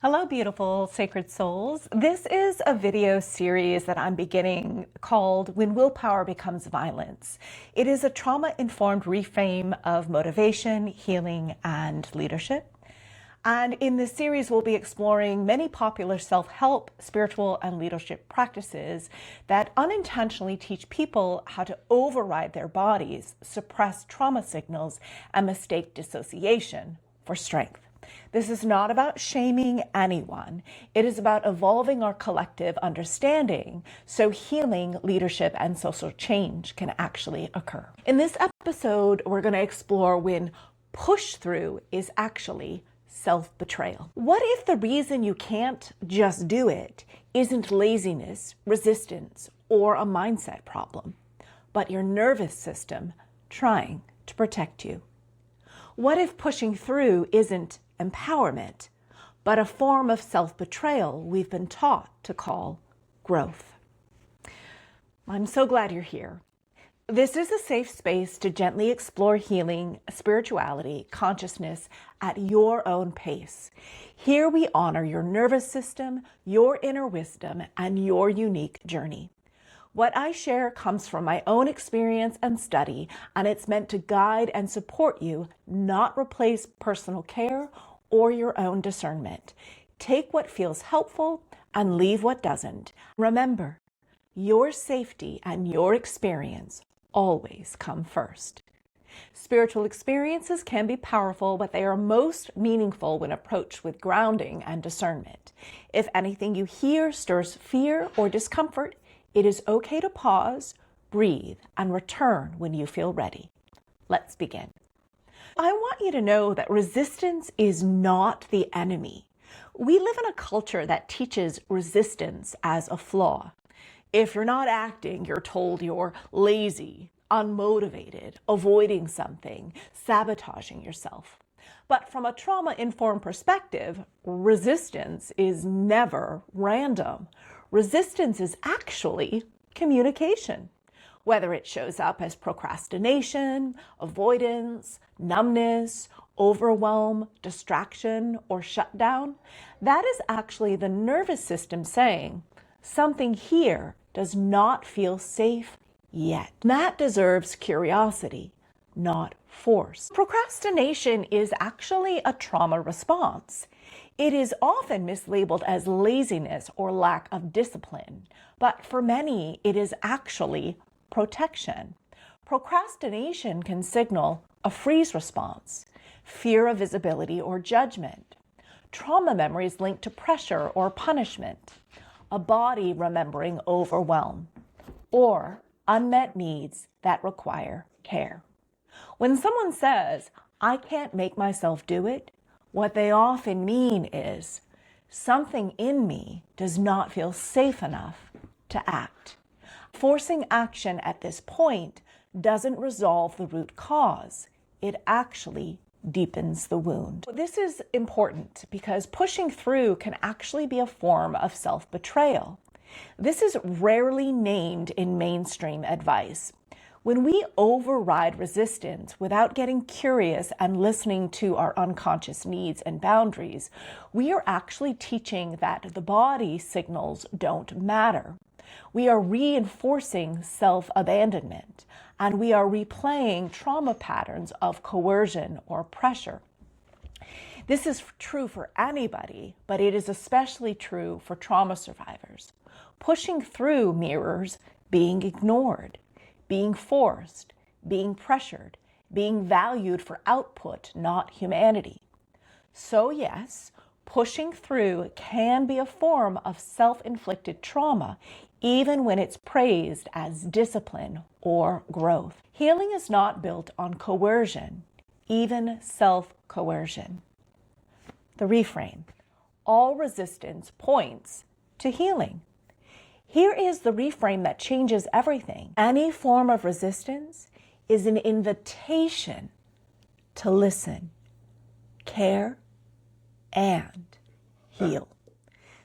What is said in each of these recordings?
Hello, beautiful sacred souls. This is a video series that I'm beginning called When Willpower Becomes Violence. It is a trauma-informed reframe of motivation, healing, and leadership. And in this series, we'll be exploring many popular self-help, spiritual, and leadership practices that unintentionally teach people how to override their bodies, suppress trauma signals, and mistake dissociation for strength. This is not about shaming anyone. It is about evolving our collective understanding so healing, leadership, and social change can actually occur. In this episode, we're going to explore when push through is actually self-betrayal. What if the reason you can't just do it isn't laziness, resistance, or a mindset problem, but your nervous system trying to protect you? What if pushing through isn't empowerment, but a form of self-betrayal we've been taught to call growth? I'm so glad you're here. This is a safe space to gently explore healing, spirituality, consciousness at your own pace. Here we honor your nervous system, your inner wisdom, and your unique journey. What I share comes from my own experience and study, and it's meant to guide and support you, not replace personal care or your own discernment. Take what feels helpful and leave what doesn't. Remember, your safety and your experience always come first. Spiritual experiences can be powerful, but they are most meaningful when approached with grounding and discernment. If anything you hear stirs fear or discomfort, it is okay to pause, breathe, and return when you feel ready. Let's begin. I want you to know that resistance is not the enemy. We live in a culture that teaches resistance as a flaw. If you're not acting, you're told you're lazy, unmotivated, avoiding something, sabotaging yourself. But from a trauma-informed perspective, resistance is never random. Resistance is actually communication. Whether it shows up as procrastination, avoidance, numbness, overwhelm, distraction, or shutdown, that is actually the nervous system saying, something here does not feel safe yet. That deserves curiosity, not force. Procrastination is actually a trauma response. It is often mislabeled as laziness or lack of discipline, but for many, it is actually protection. Procrastination can signal a freeze response, fear of visibility or judgment, trauma memories linked to pressure or punishment, a body remembering overwhelm, or unmet needs that require care. When someone says, "I can't make myself do it," what they often mean is, something in me does not feel safe enough to act. Forcing action at this point doesn't resolve the root cause. It actually deepens the wound. This is important because pushing through can actually be a form of self-betrayal. This is rarely named in mainstream advice. When we override resistance without getting curious and listening to our unconscious needs and boundaries, we are actually teaching that the body signals don't matter. We are reinforcing self-abandonment, and we are replaying trauma patterns of coercion or pressure. This is true for anybody, but it is especially true for trauma survivors. Pushing through mirrors being ignored, being forced, being pressured, being valued for output, not humanity. So yes, pushing through can be a form of self-inflicted trauma, even when it's praised as discipline or growth. Healing is not built on coercion, even self-coercion. The reframe: all resistance points to healing. Here is the reframe that changes everything. Any form of resistance is an invitation to listen, care, and heal.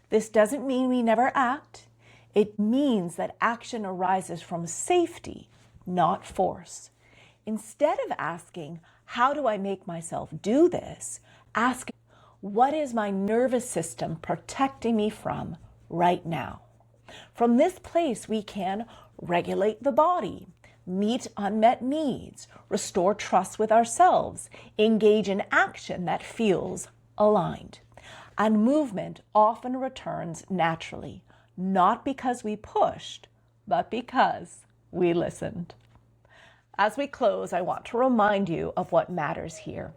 This doesn't mean we never act. It means that action arises from safety, not force. Instead of asking, how do I make myself do this? Ask, What is my nervous system protecting me from right now? From this place, we can regulate the body, meet unmet needs, restore trust with ourselves, engage in action that feels aligned. And movement often returns naturally, not because we pushed, but because we listened. As we close, I want to remind you of what matters here.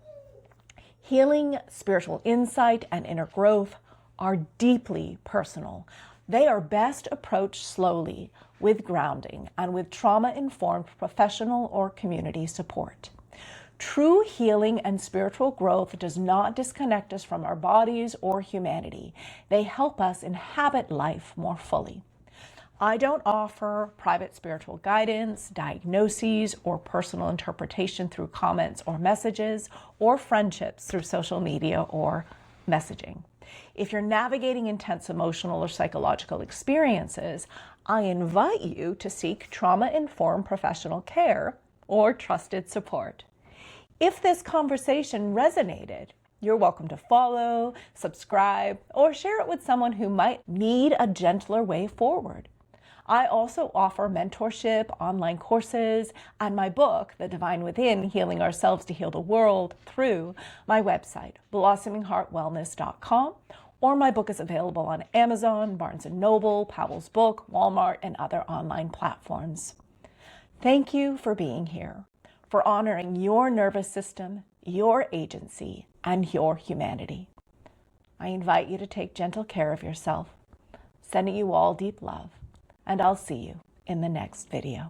Healing, spiritual insight, and inner growth are deeply personal. They are best approached slowly, with grounding, and with trauma-informed professional or community support. True healing and spiritual growth does not disconnect us from our bodies or humanity. They help us inhabit life more fully. I don't offer private spiritual guidance, diagnoses, or personal interpretation through comments or messages, or friendships through social media or messaging. If you're navigating intense emotional or psychological experiences, I invite you to seek trauma-informed professional care or trusted support. If this conversation resonated, you're welcome to follow, subscribe, or share it with someone who might need a gentler way forward. I also offer mentorship, online courses, and my book, The Divine Within, Healing Ourselves to Heal the World, through my website, blossomingheartwellness.com, or my book is available on Amazon, Barnes & Noble, Powell's Book, Walmart, and other online platforms. Thank you for being here, for honoring your nervous system, your agency, and your humanity. I invite you to take gentle care of yourself, sending you all deep love. And I'll see you in the next video.